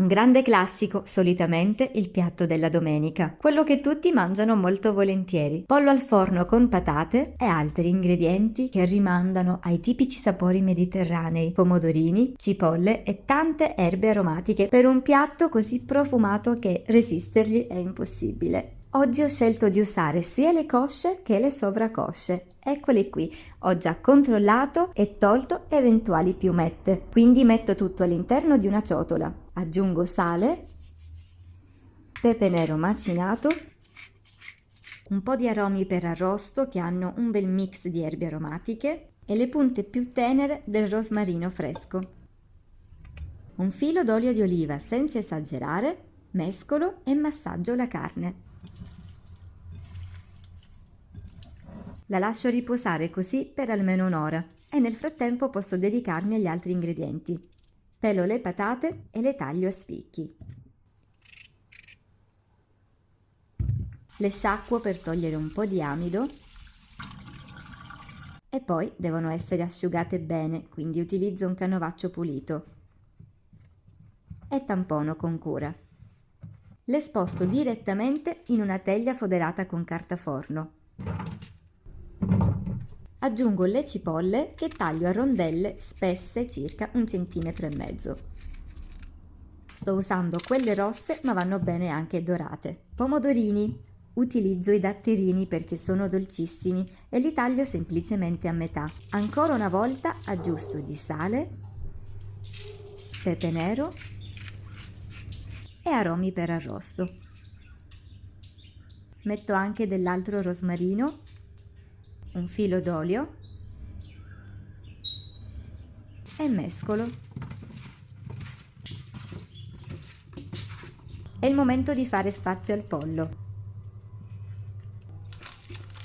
Un grande classico, solitamente il piatto della domenica, quello che tutti mangiano molto volentieri. Pollo al forno con patate e altri ingredienti che rimandano ai tipici sapori mediterranei, pomodorini, cipolle e tante erbe aromatiche per un piatto così profumato che resistergli è impossibile. Oggi ho scelto di usare sia le cosce che le sovracosce. Eccole qui, ho già controllato e tolto eventuali piumette. Quindi metto tutto all'interno di una ciotola. Aggiungo sale, pepe nero macinato, un po' di aromi per arrosto che hanno un bel mix di erbe aromatiche e le punte più tenere del rosmarino fresco. Un filo d'olio di oliva senza esagerare, mescolo e massaggio la carne. La lascio riposare così per almeno un'ora e nel frattempo posso dedicarmi agli altri ingredienti. Pelo le patate e le taglio a spicchi. Le sciacquo per togliere un po' di amido e poi devono essere asciugate bene, quindi utilizzo un canovaccio pulito e tampono con cura. Le sposto direttamente in una teglia foderata con carta forno. Aggiungo le cipolle che taglio a rondelle spesse circa 1,5 cm. Sto usando quelle rosse ma vanno bene anche dorate. Pomodorini. Utilizzo i datterini perché sono dolcissimi e li taglio semplicemente a metà. Ancora una volta aggiusto di sale, pepe nero e aromi per arrosto. Metto anche dell'altro rosmarino, un filo d'olio e mescolo. È il momento di fare spazio al pollo.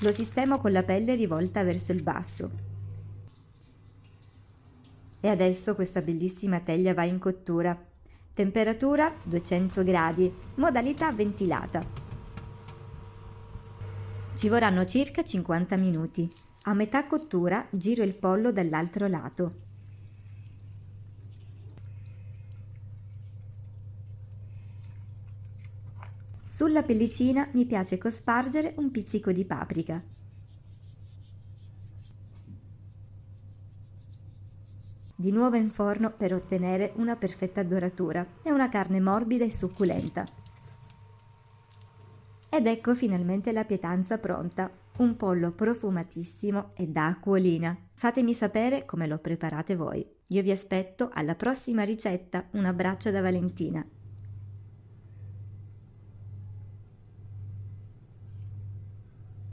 Lo sistemo con la pelle rivolta verso il basso. E adesso questa bellissima teglia va in cottura. Temperatura 200 gradi, modalità ventilata. Ci vorranno circa 50 minuti. A metà cottura giro il pollo dall'altro lato. Sulla pellicina mi piace cospargere un pizzico di paprika. Di nuovo in forno per ottenere una perfetta doratura e una carne morbida e succulenta. Ed ecco finalmente la pietanza pronta, un pollo profumatissimo e da acquolina. Fatemi sapere come lo preparate voi. Io vi aspetto alla prossima ricetta, un abbraccio da Valentina.